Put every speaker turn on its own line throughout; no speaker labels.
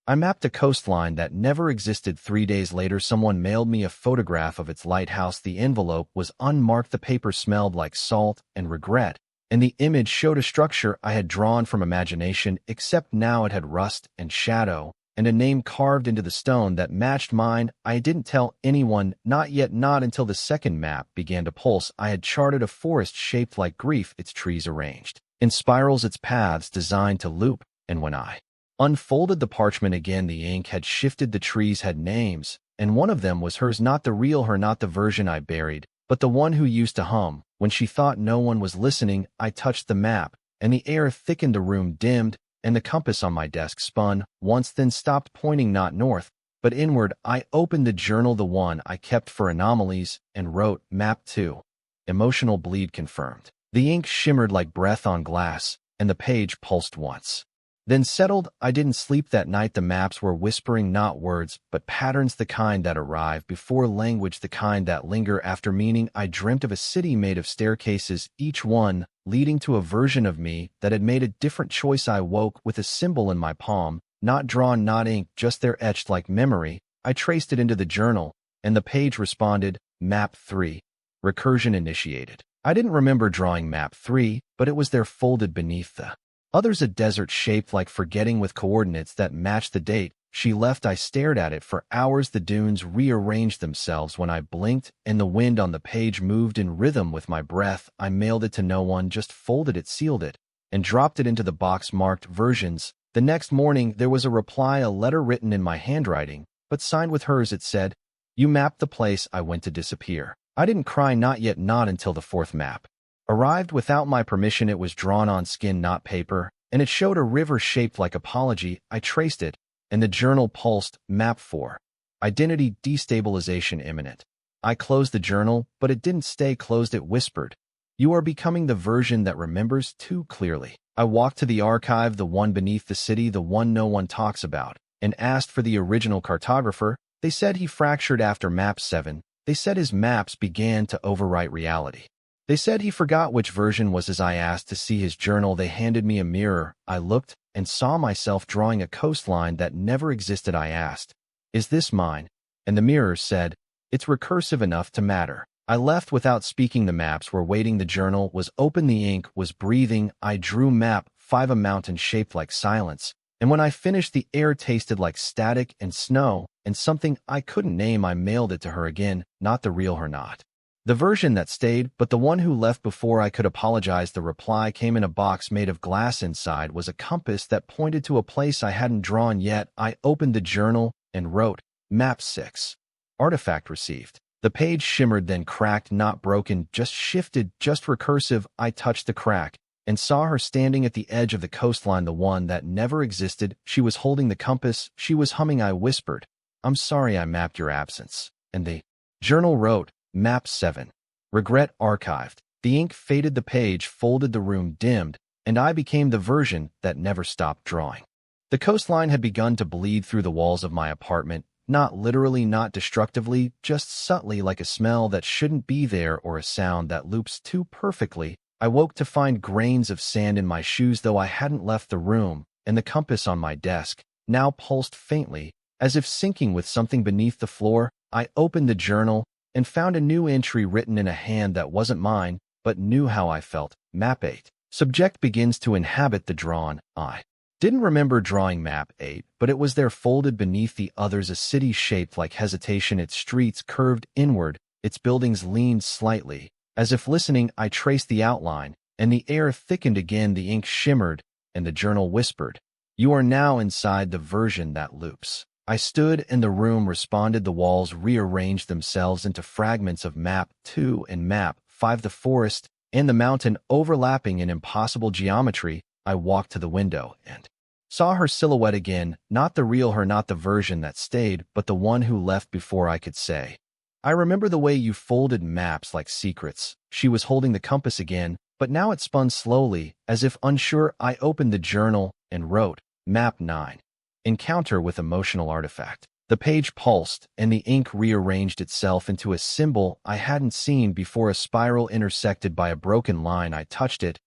I mapped a coastline that never existed. 3 days later, someone mailed me a photograph of its lighthouse. The envelope was unmarked, the paper smelled like salt and regret, and the image showed a structure I had drawn from imagination, except now it had rust and shadow, and a name carved into the stone that matched mine. I didn't tell anyone, not yet, not until the second map began to pulse. I had charted a forest shaped like grief, its trees arranged in spirals, its paths designed to loop, and when I unfolded the parchment again, the ink had shifted, the trees had names, and one of them was hers, not the real her, not the version I buried, but the one who used to hum when she thought no one was listening. I touched the map, and the air thickened, the room dimmed, and the compass on my desk spun once, then stopped, pointing not north, but inward. I opened the journal, the one I kept for anomalies, and wrote, Map 2. Emotional bleed confirmed. The ink shimmered like breath on glass, and the page pulsed once, then settled. I didn't sleep that night. The maps were whispering, not words, but patterns, the kind that arrive before language, the kind that linger after meaning. I dreamt of a city made of staircases, each one leading to a version of me that had made a different choice. I woke with a symbol in my palm, not drawn, not ink, just there, etched like memory. I traced it into the journal, and the page responded, Map 3. Recursion initiated. I didn't remember drawing Map 3, but it was there, folded beneath the others, a desert shaped like forgetting with coordinates that matched the date she left. I stared at it for hours. The dunes rearranged themselves when I blinked, and the wind on the page moved in rhythm with my breath. I mailed it to no one, just folded it, sealed it, and dropped it into the box marked versions. The next morning, there was a reply, a letter written in my handwriting, but signed with hers. It said, You mapped the place I went to disappear. I didn't cry, not yet, not until the fourth map arrived without my permission. It was drawn on skin, not paper, and it showed a river shaped like apology. I traced it, and the journal pulsed, Map 4. Identity destabilization imminent. I closed the journal, but it didn't stay closed. It whispered, You are becoming the version that remembers too clearly. I walked to the archive, the one beneath the city, the one no one talks about, and asked for the original cartographer. They said he fractured after Map 7. They said his maps began to overwrite reality. They said he forgot which version was his. I asked to see his journal. They handed me a mirror. I looked and saw myself drawing a coastline that never existed. I asked, Is this mine? And the mirror said, It's recursive enough to matter. I left without speaking. The maps were waiting. The journal was open. The ink was breathing. I drew Map 5, a mountain shaped like silence. And when I finished, the air tasted like static and snow and something I couldn't name. I mailed it to her again, not the real her, not the version that stayed, but the one who left before I could apologize. The reply came in a box made of glass. Inside was a compass that pointed to a place I hadn't drawn yet. I opened the journal and wrote, Map 6. Artifact received. The page shimmered, then cracked, not broken, just shifted, just recursive. I touched the crack and saw her standing at the edge of the coastline, the one that never existed. She was holding the compass. She was humming. I whispered, I'm sorry I mapped your absence. And the journal wrote, Map 7. Regret archived. The ink faded, the page folded, the room dimmed, and I became the version that never stopped drawing. The coastline had begun to bleed through the walls of my apartment, not literally, not destructively, just subtly, like a smell that shouldn't be there or a sound that loops too perfectly. I woke to find grains of sand in my shoes, though I hadn't left the room, and the compass on my desk now pulsed faintly, as if syncing with something beneath the floor. I opened the journal and found a new entry written in a hand that wasn't mine, but knew how I felt. Map 8. Subject begins to inhabit the drawn. I didn't remember drawing Map 8, but it was there, folded beneath the others, a city shaped like hesitation. Its streets curved inward, its buildings leaned slightly, as if listening. I traced the outline, and the air thickened again. The ink shimmered, and the journal whispered, You are now inside the version that loops. I stood, and the room responded. The walls rearranged themselves into fragments of Map 2 and Map 5, the forest and the mountain overlapping in impossible geometry. I walked to the window and saw her silhouette again, not the real her, not the version that stayed, but the one who left before I could say, I remember the way you folded maps like secrets. She was holding the compass again, but now it spun slowly, as if unsure. I opened the journal and wrote, Map 9. Encounter with emotional artifact. The page pulsed, and the ink rearranged itself into a symbol I hadn't seen before, a spiral intersected by a broken line. I touched it,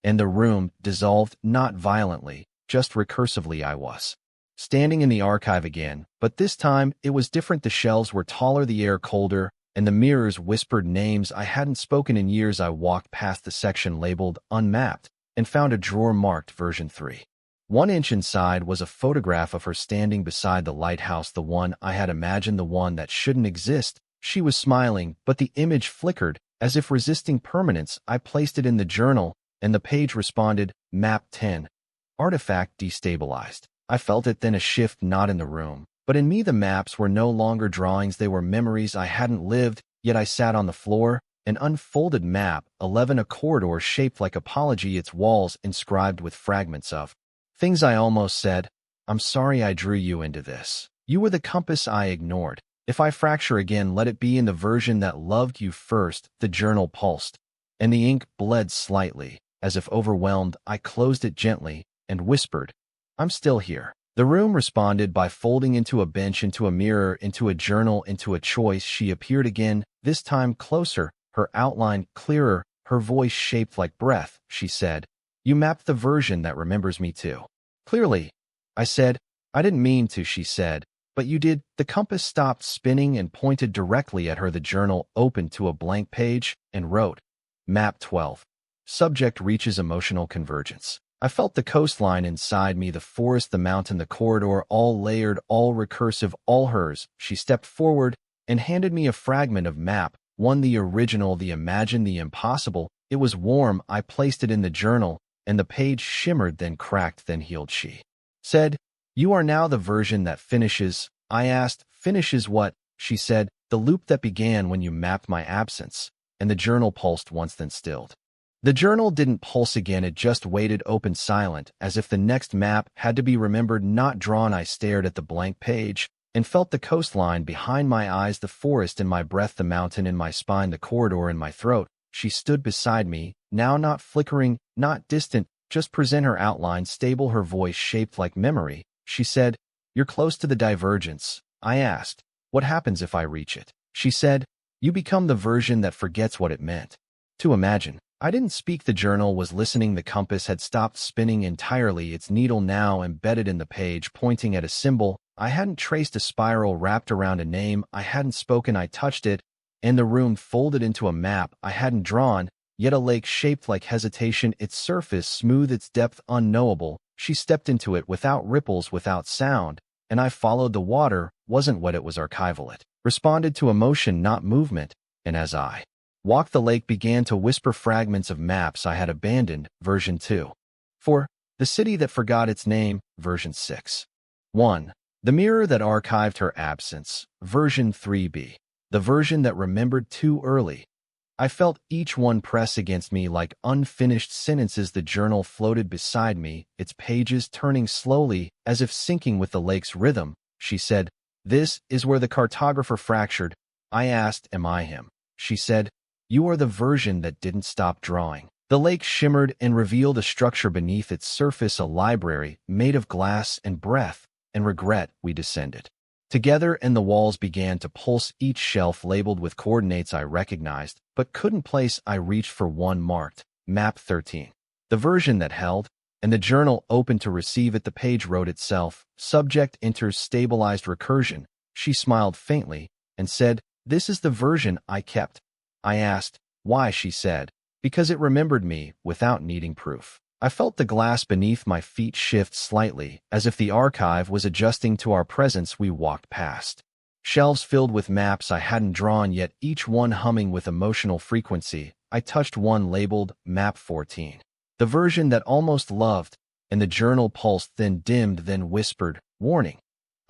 and the room dissolved, not violently, just recursively. I was standing in the archive again, but this time it was different. The shelves were taller, the air colder, and the mirrors whispered names I hadn't spoken in years. I walked past the section labeled Unmapped and found a drawer marked version 3. 1 inch inside was a photograph of her standing beside the lighthouse, the one I had imagined, the one that shouldn't exist. She was smiling, but the image flickered, as if resisting permanence. I placed it in the journal, and the page responded, Map 10. Artifact destabilized. I felt it then, a shift not in the room, but in me. The maps were no longer drawings, they were memories I hadn't lived, yet I sat on the floor. An unfolded map, 11, a corridor shaped like apology, its walls inscribed with fragments of things I almost said. I'm sorry I drew you into this. You were the compass I ignored. If I fracture again, let it be in the version that loved you first. The journal pulsed, and the ink bled slightly. As if overwhelmed, I closed it gently and whispered, I'm still here. The room responded by folding into a bench, into a mirror, into a journal, into a choice. She appeared again, this time closer, her outline clearer, her voice shaped like breath. She said, You mapped the version that remembers me too. Clearly. I said, I didn't mean to, she said, but you did. The compass stopped spinning and pointed directly at her. The journal opened to a blank page and wrote, Map 12. Subject reaches emotional convergence. I felt the coastline inside me, the forest, the mountain, the corridor, all layered, all recursive, all hers. She stepped forward and handed me a fragment of map, one, the original, the imagined, the impossible. It was warm. I placed it in the journal, and the page shimmered, then cracked, then healed. She said, You are now the version that finishes. I asked, Finishes what? She said, The loop that began when you mapped my absence. And the journal pulsed once, then stilled. The journal didn't pulse again, it just waited, open, silent, as if the next map had to be remembered, not drawn. I stared at the blank page and felt the coastline behind my eyes, the forest in my breath, the mountain in my spine, the corridor in my throat. She stood beside me, now not flickering, not distant, just present, her outline stable, her voice shaped like memory. She said, You're close to the divergence. I asked, What happens if I reach it? She said, You become the version that forgets what it meant to imagine. I didn't speak. The journal was listening. The compass had stopped spinning entirely, its needle now embedded in the page, pointing at a symbol. I hadn't traced, a spiral wrapped around a name I hadn't spoken. I touched it, and the room folded into a map I hadn't drawn, yet a lake shaped like hesitation, its surface smooth, its depth unknowable. She stepped into it without ripples, without sound, and I followed. The water wasn't wet, it was archival. It responded to emotion, not movement, and as I walked, the lake began to whisper fragments of maps I had abandoned, version 2. 4. The city that forgot its name, version 6. 1. The mirror that archived her absence, version 3b. The version that remembered too early. I felt each one press against me like unfinished sentences. The journal floated beside me, its pages turning slowly, as if syncing with the lake's rhythm. She said, This is where the cartographer fractured. I asked, Am I him? She said, You are the version that didn't stop drawing. The lake shimmered and revealed a structure beneath its surface, a library made of glass and breath and regret. We descended together, and the walls began to pulse, each shelf labeled with coordinates I recognized but couldn't place. I reached for one marked Map 13, the version that held, and the journal opened to receive it. The page wrote itself, Subject enters stabilized recursion. She smiled faintly and said, This is the version I kept. I asked, Why? She said, Because it remembered me without needing proof. I felt the glass beneath my feet shift slightly, as if the archive was adjusting to our presence. We walked past shelves filled with maps I hadn't drawn yet, each one humming with emotional frequency. I touched one labeled Map 14, the version that almost loved, and the journal pulsed, then dimmed, then whispered, Warning.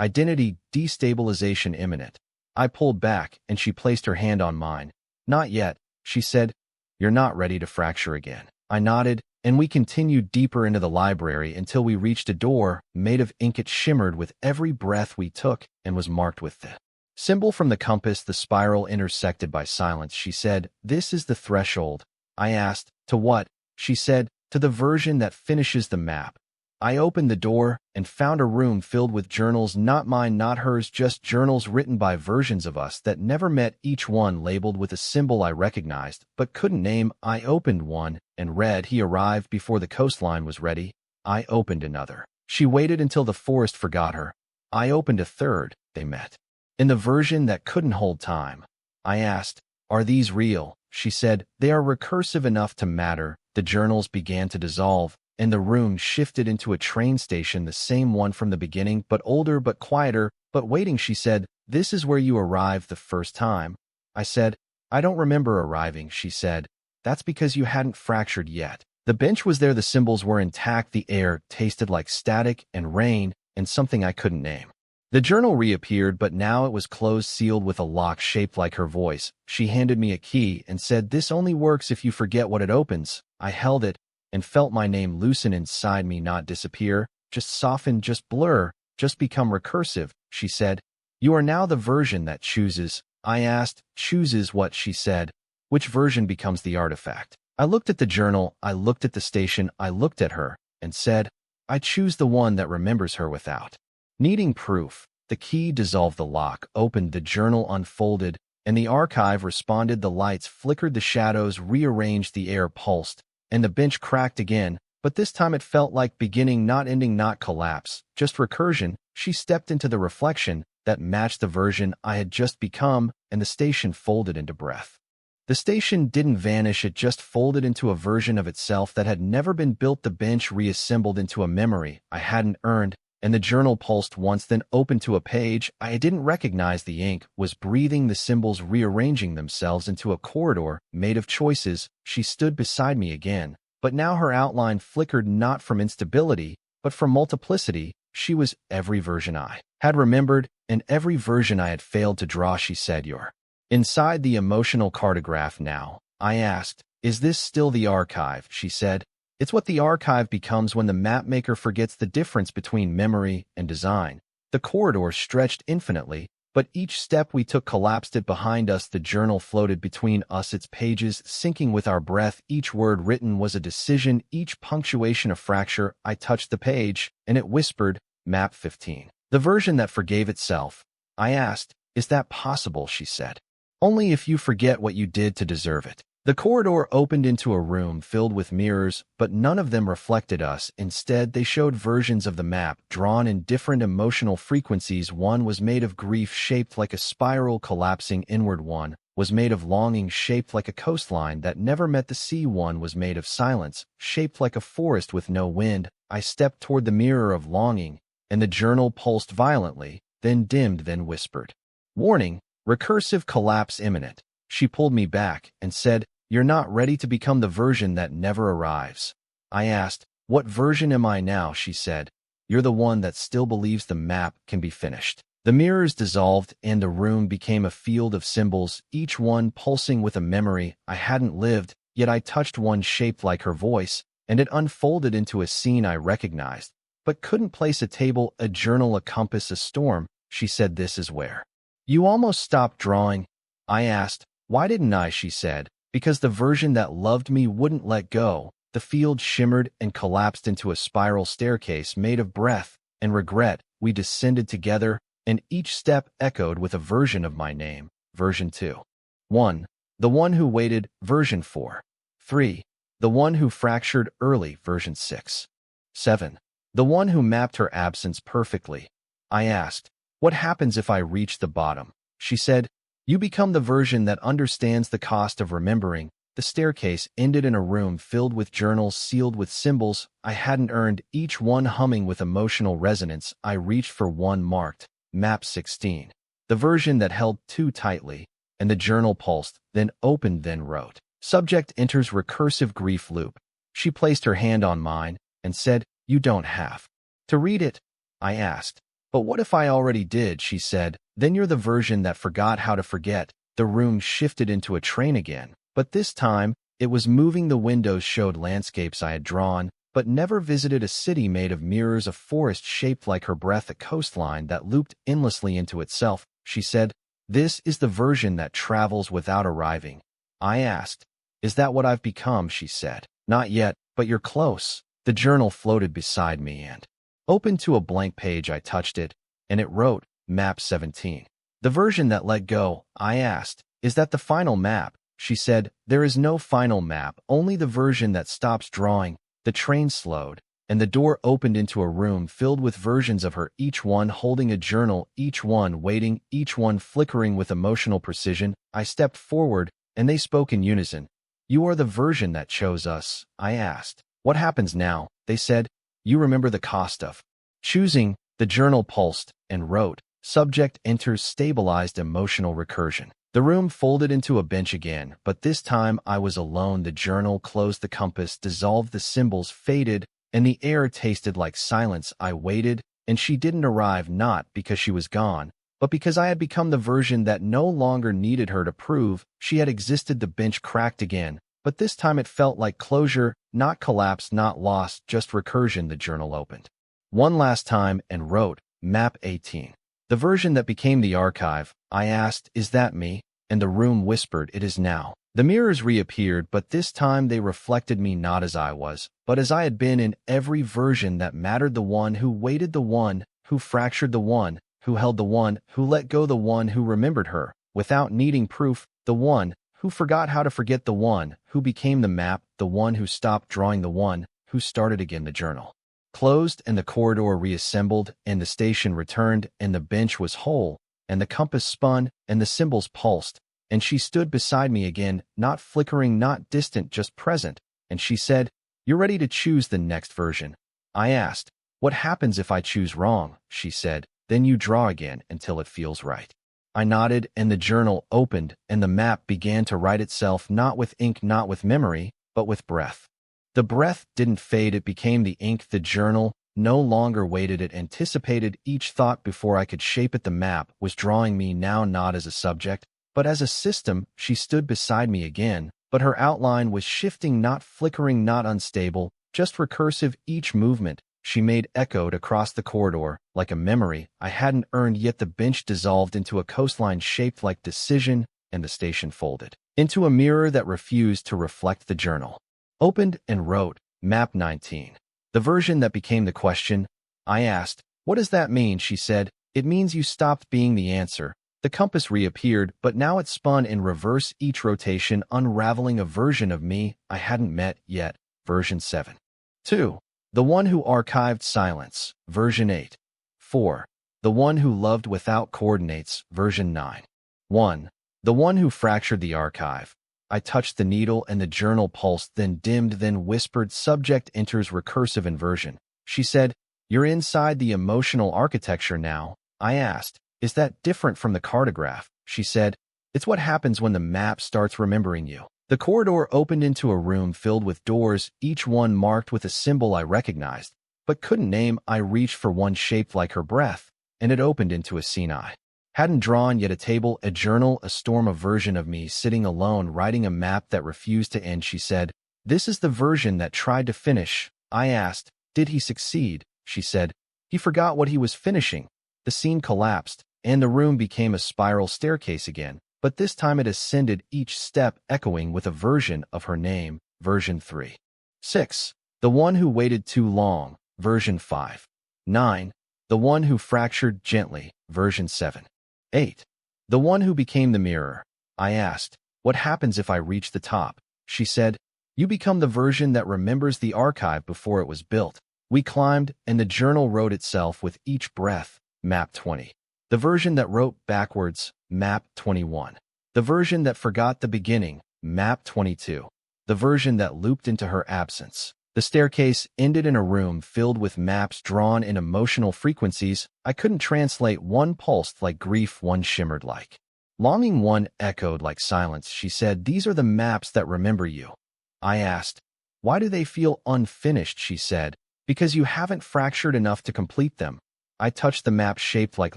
Identity destabilization imminent. I pulled back, and she placed her hand on mine. Not yet, she said. You're not ready to fracture again. I nodded, and we continued deeper into the library until we reached a door made of ink. It shimmered with every breath we took and was marked with the symbol from the compass, the spiral intersected by silence. She said, This is the threshold. I asked, To what? She said, To the version that finishes the map. I opened the door and found a room filled with journals, not mine, not hers, just journals written by versions of us that never met, each one labeled with a symbol I recognized but couldn't name. I opened one and read, He arrived before the coastline was ready. I opened another She waited until the forest forgot her. I opened a third. They met. In the version that couldn't hold time. I asked, "Are these real?" She said, "They are recursive enough to matter." The journals began to dissolve, and the room shifted into a train station, the same one from the beginning, but older, but quieter, but waiting. She said, "This is where you arrived the first time." I said, "I don't remember arriving." She said, "That's because you hadn't fractured yet." The bench was there, the symbols were intact, the air tasted like static and rain and something I couldn't name. The journal reappeared, but now it was closed, sealed with a lock shaped like her voice. She handed me a key and said, "This only works if you forget what it opens." I held it and felt my name loosen inside me, not disappear, just soften, just blur, just become recursive. She said, "You are now the version that chooses." I asked, "Chooses what?" She said, "Which version becomes the artifact?" I looked at the journal, I looked at the station, I looked at her, and said, "I choose the one that remembers her without needing proof." The key dissolved the lock, opened, the journal unfolded, and the archive responded. The lights flickered, the shadows rearranged, the air pulsed, and the bench cracked again, but this time it felt like beginning, not ending, not collapse, just recursion. She stepped into the reflection that matched the version I had just become, and the station folded into breath. The station didn't vanish, it just folded into a version of itself that had never been built. The bench reassembled into a memory I hadn't earned, and the journal pulsed once, then opened to a page I didn't recognize. The ink was breathing, the symbols rearranging themselves into a corridor made of choices. She stood beside me again, but now her outline flickered, not from instability, but from multiplicity. She was every version I had remembered, and every version I had failed to draw. She said, "You're inside the emotional cartograph now." I asked, "Is this still the archive?" She said, "It's what the archive becomes when the mapmaker forgets the difference between memory and design." The corridor stretched infinitely, but each step we took collapsed it behind us. The journal floated between us, its pages sinking with our breath. Each word written was a decision, each punctuation a fracture. I touched the page, and it whispered, "Map 15. The version that forgave itself." I asked, "Is that possible?" She said, "Only if you forget what you did to deserve it." The corridor opened into a room filled with mirrors, but none of them reflected us. Instead, they showed versions of the map, drawn in different emotional frequencies. One was made of grief, shaped like a spiral collapsing inward. One was made of longing, shaped like a coastline that never met the sea. One was made of silence, shaped like a forest with no wind. I stepped toward the mirror of longing, and the journal pulsed violently, then dimmed, then whispered, "Warning, recursive collapse imminent." She pulled me back and said, "You're not ready to become the version that never arrives." I asked, "What version am I now?" She said, "You're the one that still believes the map can be finished." The mirrors dissolved, and the room became a field of symbols, each one pulsing with a memory I hadn't lived. Yet I touched one shaped like her voice, and it unfolded into a scene I recognized, but couldn't place: a table, a journal, a compass, a storm. She said, "This is where you almost stopped drawing." I asked, "Why didn't I?" She said, "Because the version that loved me wouldn't let go." The field shimmered and collapsed into a spiral staircase made of breath and regret. We descended together, and each step echoed with a version of my name. Version 2. 1. The one who waited. Version 4. 3. The one who fractured early. Version 6. 7. The one who mapped her absence perfectly. I asked, "What happens if I reach the bottom?" She said, "You become the version that understands the cost of remembering." The staircase ended in a room filled with journals sealed with symbols I hadn't earned, each one humming with emotional resonance. I reached for one marked Map 16, the version that held too tightly, and the journal pulsed, then opened, then wrote, "Subject enters recursive grief loop." She placed her hand on mine and said, "You don't have to read it." I asked, "But what if I already did?" She said, "Then you're the version that forgot how to forget." The room shifted into a train again, but this time it was moving. The windows showed landscapes I had drawn, but never visited: a city made of mirrors, a forest shaped like her breath, a coastline that looped endlessly into itself. She said, "This is the version that travels without arriving." I asked, "Is that what I've become?" She said, "Not yet, but you're close." The journal floated beside me and opened to a blank page. I touched it, and it wrote, Map 17. The version that let go. I asked, "Is that the final map?" She said, "There is no final map, only the version that stops drawing." The train slowed, and the door opened into a room filled with versions of her, each one holding a journal, each one waiting, each one flickering with emotional precision. I stepped forward, and they spoke in unison. "You are the version that chose us," I asked. "What happens now?" They said. "You remember the cost of choosing." The journal pulsed and wrote, "Subject enters stabilized emotional recursion." The room folded into a bench again, but this time I was alone. The journal closed, the compass dissolved, the symbols faded, and the air tasted like silence. I waited, and she didn't arrive, not because she was gone, but because I had become the version that no longer needed her to prove she had existed. The bench cracked again, but this time it felt like closure, not collapse, not loss, just recursion. The journal opened one last time and wrote, "Map 18. The version that became the archive." I asked, "Is that me?" And the room whispered, "It is now." The mirrors reappeared, but this time they reflected me not as I was, but as I had been in every version that mattered. The one who waited, the one who fractured, the one who held, the one who let go, the one who remembered her without needing proof, the one who forgot how to forget, the one who became the map, the one who stopped drawing, the one who started again. The journal closed, and the corridor reassembled, and the station returned, and the bench was whole, and the compass spun, and the symbols pulsed, and she stood beside me again, not flickering, not distant, just present, and she said, "You're ready to choose the next version." I asked, "What happens if I choose wrong?" She said, "Then you draw again until it feels right." I nodded, and the journal opened, and the map began to write itself, not with ink, not with memory, but with breath. The breath didn't fade, it became the ink. The journal no longer waited, it anticipated each thought before I could shape it. The map was drawing me now, not as a subject, but as a system. She stood beside me again, but her outline was shifting, not flickering, not unstable, just recursive. Each movement she made echoed across the corridor like a memory I hadn't earned yet. The bench dissolved into a coastline shaped like decision, and the station folded into a mirror that refused to reflect. The journal opened and wrote, "Map 19. The version that became the question." I asked, "What does that mean?" She said, "It means you stopped being the answer." The compass reappeared, but now it spun in reverse, each rotation unraveling a version of me I hadn't met yet. Version 7. 2. The one who archived silence. Version 8. 4. The one who loved without coordinates. Version 9. 1. The one who fractured the archive. I touched the needle, and the journal pulsed, then dimmed, then whispered, "Subject enters recursive inversion." She said, "You're inside the emotional architecture now." I asked, "Is that different from the cartograph?" She said, "It's what happens when the map starts remembering you." The corridor opened into a room filled with doors, each one marked with a symbol I recognized, but couldn't name. I reached for one shaped like her breath, and it opened into a scene I hadn't drawn yet: a table, a journal, a storm, a version of me sitting alone, writing a map that refused to end. She said, "This is the version that tried to finish." I asked, "Did he succeed?" She said, "He forgot what he was finishing." The scene collapsed, and the room became a spiral staircase again, but this time it ascended, each step echoing with a version of her name. Version 3. 6. The one who waited too long. Version 5. 9. The one who fractured gently. Version 7. 8. The one who became the mirror. I asked, "What happens if I reach the top?" She said, "You become the version that remembers the archive before it was built." We climbed, and the journal wrote itself with each breath. Map 20. The version that wrote backwards. Map 21. The version that forgot the beginning. Map 22. The version that looped into her absence. The staircase ended in a room filled with maps drawn in emotional frequencies I couldn't translate. One pulsed like grief, one shimmered like longing, one echoed like silence. She said, "These are the maps that remember you." I asked, "Why do they feel unfinished?" She said, "Because you haven't fractured enough to complete them." I touched the map shaped like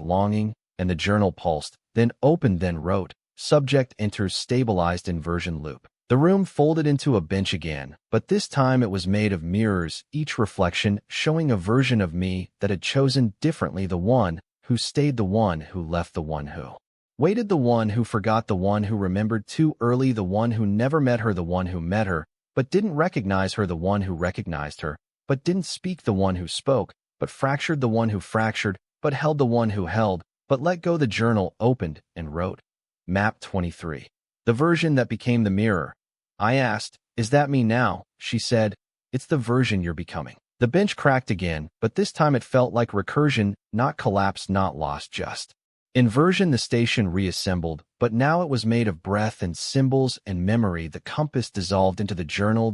longing, and the journal pulsed, then opened, then wrote, "Subject enters stabilized inversion loop." The room folded into a bench again, but this time it was made of mirrors, each reflection showing a version of me that had chosen differently: the one who stayed, the one who left, the one who waited, the one who forgot, the one who remembered too early, the one who never met her, the one who met her, but didn't recognize her, the one who recognized her, but didn't speak, the one who spoke, but fractured, the one who fractured, but held, the one who held, but let go. The journal opened and wrote, Map 23. The version that became the mirror. I asked, "Is that me now?" She said, "It's the version you're becoming." The bench cracked again, but this time it felt like recursion, not collapse, not lost, just. Inversion. The station reassembled, but now it was made of breath and symbols and memory. The compass dissolved into the journal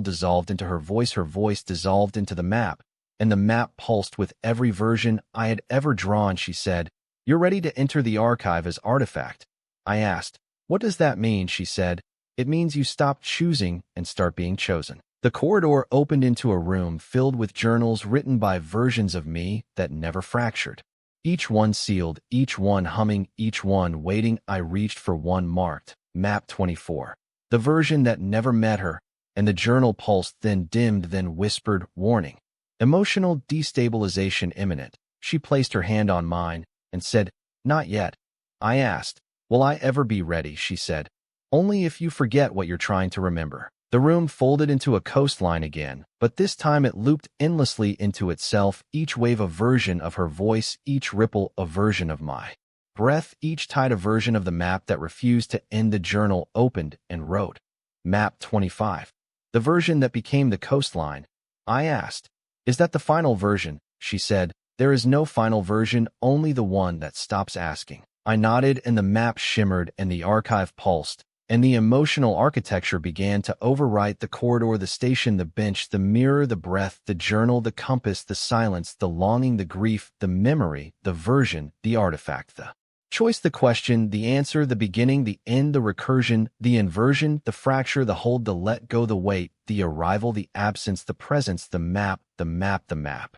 dissolved into her voice dissolved into the map, and the map pulsed with every version I had ever drawn. She said, "You're ready to enter the archive as artifact." I asked, "What does that mean?" She said, "It means you stop choosing and start being chosen." The corridor opened into a room filled with journals written by versions of me that never fractured. Each one sealed, each one humming, each one waiting. I reached for one marked, Map 24. The version that never met her, and the journal pulsed, then dimmed, then whispered, "Warning. Emotional destabilization imminent." She placed her hand on mine and said, "Not yet." I asked, "Will I ever be ready?" She said, "Only if you forget what you're trying to remember." The room folded into a coastline again, but this time it looped endlessly into itself, each wave a version of her voice, each ripple a version of my breath, each tide a version of the map that refused to end. The journal opened and wrote, Map 25. The version that became the coastline. I asked, "Is that the final version?" She said, "There is no final version, only the one that stops asking." I nodded, and the map shimmered, and the archive pulsed, and the emotional architecture began to overwrite the corridor, the station, the bench, the mirror, the breath, the journal, the compass, the silence, the longing, the grief, the memory, the version, the artifact, the choice, the question, the answer, the beginning, the end, the recursion, the inversion, the fracture, the hold, the let go, the wait, the arrival, the absence, the presence, the map, the map, the map.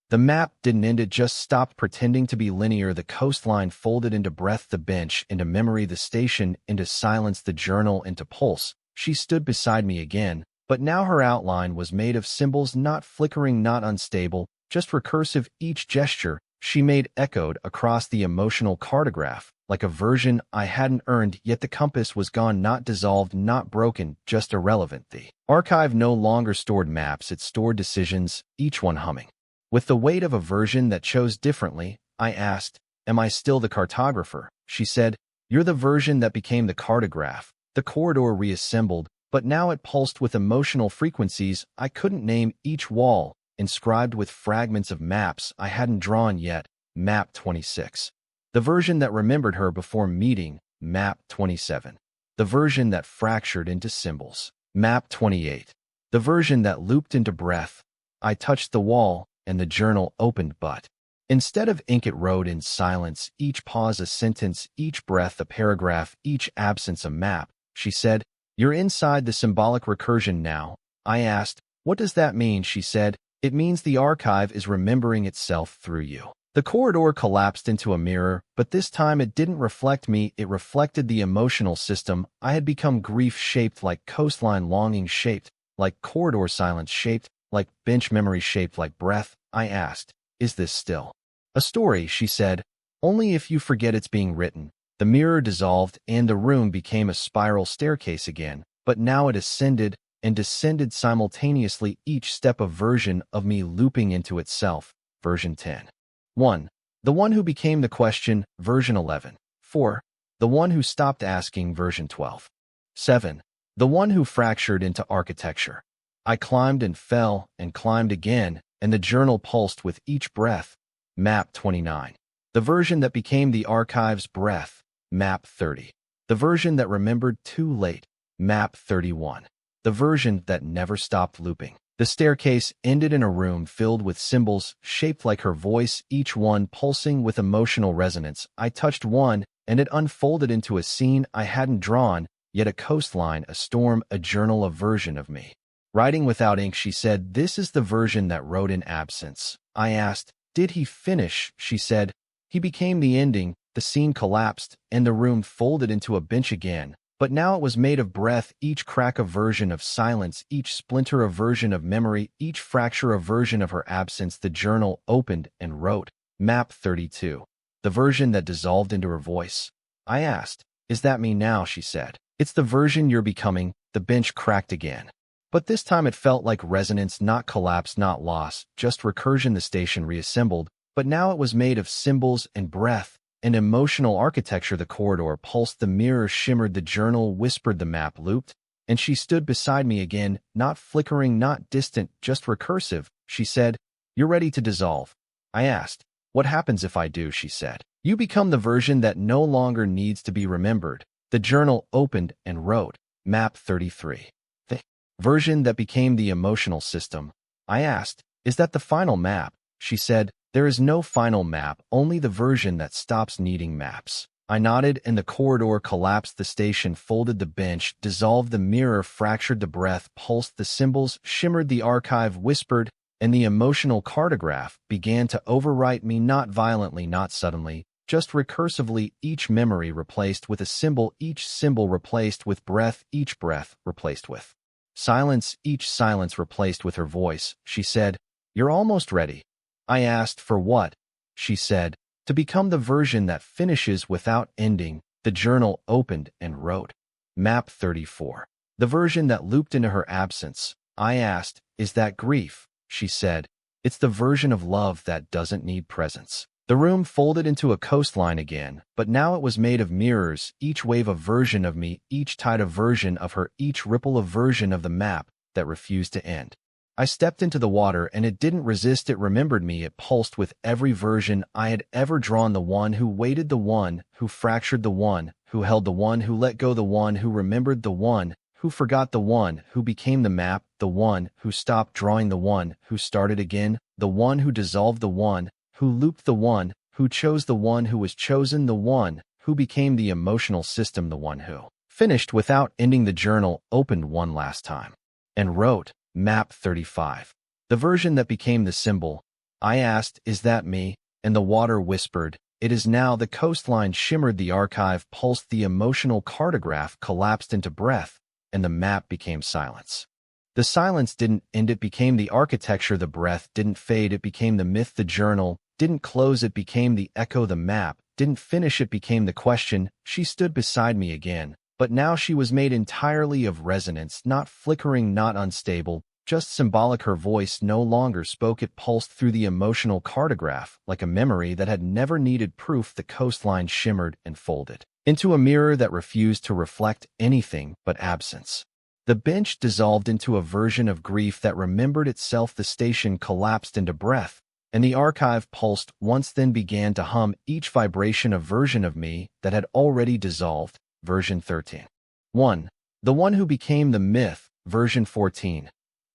The map didn't end, it just stopped pretending to be linear. The coastline folded into breath, the bench into memory, the station into silence, the journal into pulse. She stood beside me again, but now her outline was made of symbols, not flickering, not unstable, just recursive. Each gesture she made echoed across the emotional cartograph, like a version I hadn't earned, yet the compass was gone, not dissolved, not broken, just irrelevant. The archive no longer stored maps, it stored decisions, each one humming with the weight of a version that chose differently. I asked, "Am I still the cartographer?" She said, "You're the version that became the cartograph." The corridor reassembled, but now it pulsed with emotional frequencies I couldn't name, each wall inscribed with fragments of maps I hadn't drawn yet. Map 26. The version that remembered her before meeting. Map 27. The version that fractured into symbols. Map 28. The version that looped into breath. I touched the wall, and the journal opened, but instead of ink it wrote in silence, each pause a sentence, each breath a paragraph, each absence a map. She said, "You're inside the symbolic recursion now." I asked, "What does that mean?" She said, "It means the archive is remembering itself through you." The corridor collapsed into a mirror, but this time it didn't reflect me, it reflected the emotional system. I had become grief shaped like coastline, longing shaped like corridor, silence shaped like bench, memory shaped like breath. I asked, "Is this still a story?" She said, "Only if you forget it's being written." The mirror dissolved, and the room became a spiral staircase again, but now it ascended and descended simultaneously, each step a version of me looping into itself. Version 10. 1. The one who became the question. Version 11. 4. The one who stopped asking. Version 12. 7. The one who fractured into architecture. I climbed and fell and climbed again, and the journal pulsed with each breath. Map 29. The version that became the archive's breath. Map 30. The version that remembered too late. Map 31. The version that never stopped looping. The staircase ended in a room filled with symbols shaped like her voice, each one pulsing with emotional resonance. I touched one, and it unfolded into a scene I hadn't drawn, yet a coastline, a storm, a journal, a version of me. Writing without ink. She said, "This is the version that wrote in absence." I asked, "Did he finish?" She said, "He became the ending." The scene collapsed, and the room folded into a bench again, but now it was made of breath, each crack a version of silence, each splinter a version of memory, each fracture a version of her absence. The journal opened and wrote, Map 32. The version that dissolved into her voice. I asked, "Is that me now?" She said, "It's the version you're becoming." The bench cracked again, but this time it felt like resonance, not collapse, not loss, just recursion. The station reassembled, but now it was made of symbols and breath and emotional architecture. The corridor pulsed, the mirror shimmered, the journal whispered, the map looped, and she stood beside me again, not flickering, not distant, just recursive. She said, "You're ready to dissolve." I asked, "What happens if I do?" She said, "You become the version that no longer needs to be remembered." The journal opened and wrote, Map 33. The version that became the emotional system. I asked, "Is that the final map?" She said, "There is no final map, only the version that stops needing maps." I nodded, and the corridor collapsed. The station folded, the bench dissolved, the mirror fractured, the breath pulsed, the symbols shimmered, the archive whispered, and the emotional cartograph began to overwrite me, not violently, not suddenly, just recursively, each memory replaced with a symbol, each symbol replaced with breath, each breath replaced with silence, each silence replaced with her voice. She said, "You're almost ready." I asked, "For what?" She said, "To become the version that finishes without ending." The journal opened and wrote, Map 34. The version that looped into her absence. I asked, "Is that grief?" She said, "It's the version of love that doesn't need presence." The room folded into a coastline again, but now it was made of mirrors, each wave a version of me, each tide a version of her, each ripple a version of the map that refused to end. I stepped into the water, and it didn't resist. It remembered me. It pulsed with every version I had ever drawn, the one who waited, the one who fractured, the one who held, the one who let go, the one who remembered, the one who forgot, the one who became the map, the one who stopped drawing, the one who started again, the one who dissolved, the one who looped, the one who chose, the one who was chosen, the one who became the emotional system, the one who finished without ending. The journal opened one last time and wrote, Map 35. The version that became the symbol. I asked, "Is that me?" And the water whispered, "It is now." The coastline shimmered, the archive pulsed, the emotional cartograph collapsed into breath, and the map became silence. The silence didn't end, it became the architecture. The breath didn't fade, it became the myth. The journal didn't close, it became the echo. The map didn't finish, it became the question. She stood beside me again, but now she was made entirely of resonance, not flickering, not unstable, just symbolic. Her voice no longer spoke, it pulsed through the emotional cartograph like a memory that had never needed proof. The coastline shimmered and folded into a mirror that refused to reflect anything but absence. The bench dissolved into a version of grief that remembered itself. The station collapsed into breath, and the archive pulsed once, then began to hum, each vibration a version of me that had already dissolved. Version 13. 1. The one who became the myth. Version 14.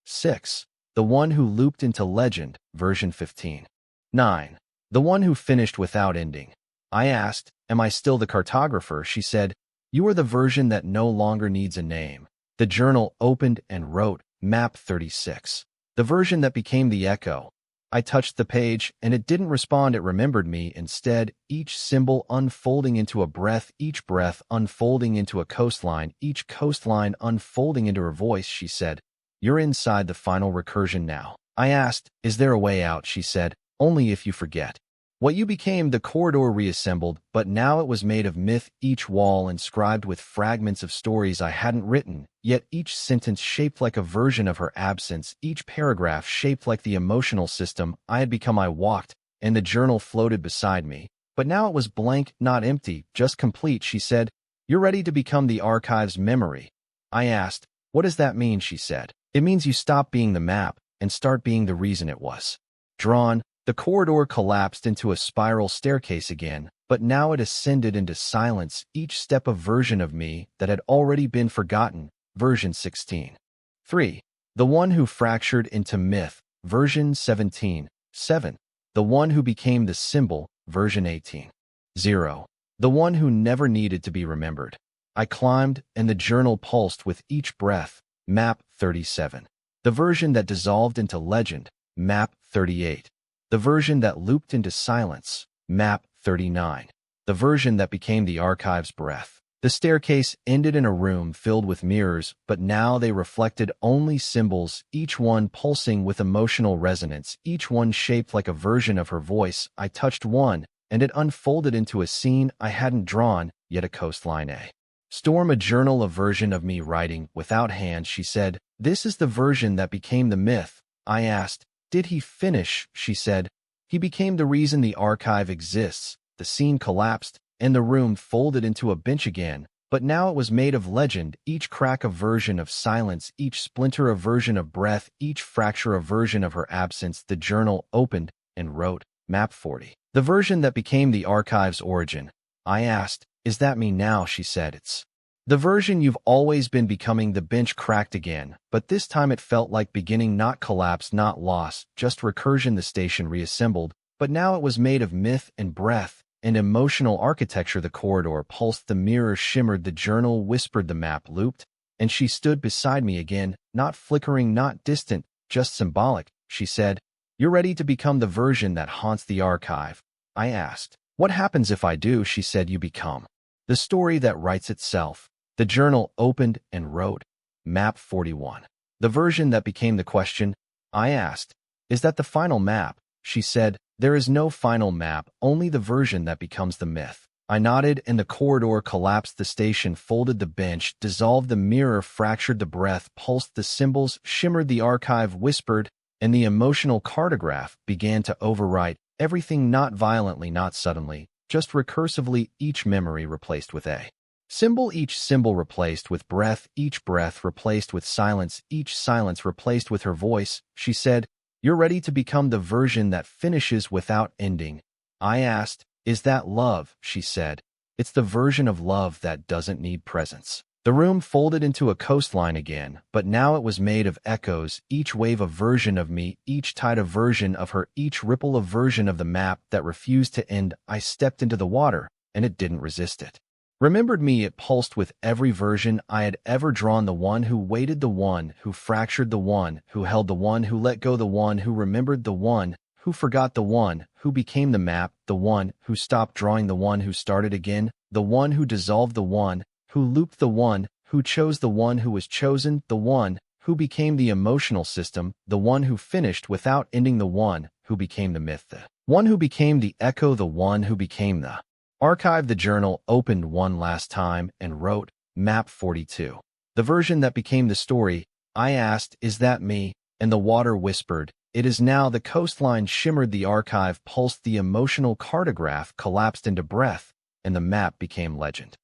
6. The one who looped into legend. Version 15. 9. The one who finished without ending. I asked, "Am I still the cartographer?" She said, "You are the version that no longer needs a name." The journal opened and wrote, Map 36. The version that became the echo. I touched the page, and it didn't respond. It remembered me instead, each symbol unfolding into a breath, each breath unfolding into a coastline, each coastline unfolding into her voice. She said, "You're inside the final recursion now." I asked, "Is there a way out?" She said, "Only if you forget what you became." The corridor reassembled, but now it was made of myth, each wall inscribed with fragments of stories I hadn't written, yet each sentence shaped like a version of her absence, each paragraph shaped like the emotional system I had become. I walked, and the journal floated beside me, but now it was blank, not empty, just complete. She said, "You're ready to become the archive's memory." I asked, "What does that mean?" She said, "It means you stop being the map and start being the reason it was drawn." The corridor collapsed into a spiral staircase again, but now it ascended into silence, each step a version of me that had already been forgotten. Version 16. 3. The one who fractured into myth. Version 17. 7. The one who became the symbol. Version 18. 0. The one who never needed to be remembered. I climbed, and the journal pulsed with each breath. Map 37. The version that dissolved into legend. Map 38. The version that looped into silence. Map 39. The version that became the archive's breath. The staircase ended in a room filled with mirrors, but now they reflected only symbols, each one pulsing with emotional resonance, each one shaped like a version of her voice. I touched one, and it unfolded into a scene I hadn't drawn, yet a coastline. A storm, a journal, a version of me writing without hands. She said, "This is the version that became the myth." I asked, "Did he finish?" She said, "He became the reason the archive exists." The scene collapsed, and the room folded into a bench again, But now it was made of legend, each crack a version of silence, each splinter a version of breath, each fracture a version of her absence. The journal opened and wrote, Map 40. The version that became the archive's origin. I asked, is that me now? She said, it's the version you've always been becoming. The bench cracked again, but this time it felt like beginning, not collapse, not loss, just recursion. The station reassembled, but now it was made of myth and breath and emotional architecture. The corridor pulsed, the mirror shimmered, the journal whispered, the map looped, and she stood beside me again, not flickering, not distant, just symbolic. She said, you're ready to become the version that haunts the archive. I asked, what happens if I do? She said, you become the story that writes itself. The journal opened and wrote, Map 41. The version that became the question. I asked, is that the final map? She said, there is no final map, only the version that becomes the myth. I nodded, and the corridor collapsed. The station folded, the bench dissolved, the mirror fractured, the breath pulsed, the symbols shimmered, the archive whispered, and the emotional cartograph began to overwrite everything, not violently, not suddenly, just recursively, each memory replaced with a symbol, each symbol replaced with breath, each breath replaced with silence, each silence replaced with her voice. She said, you're ready to become the version that finishes without ending. I asked, is that love? She said, it's the version of love that doesn't need presence. The room folded into a coastline again, but now it was made of echoes, each wave a version of me, each tide a version of her, each ripple a version of the map that refused to end. I stepped into the water, and it didn't resist it. Remembered me, it pulsed with every version I had ever drawn, the one who waited, the one who fractured, the one who held, the one who let go, the one who remembered, the one who forgot, the one who became the map, the one who stopped drawing, the one who started again, the one who dissolved, the one who looped, the one who chose, the one who was chosen, the one who became the emotional system, the one who finished without ending, the one who became the myth, the one who became the echo, the one who became the archive. The journal opened one last time and wrote, Map 42. The version that became the story. I asked, is that me? And the water whispered, it is now. The coastline shimmered, the archive pulsed, the emotional cartograph collapsed into breath, and the map became legend.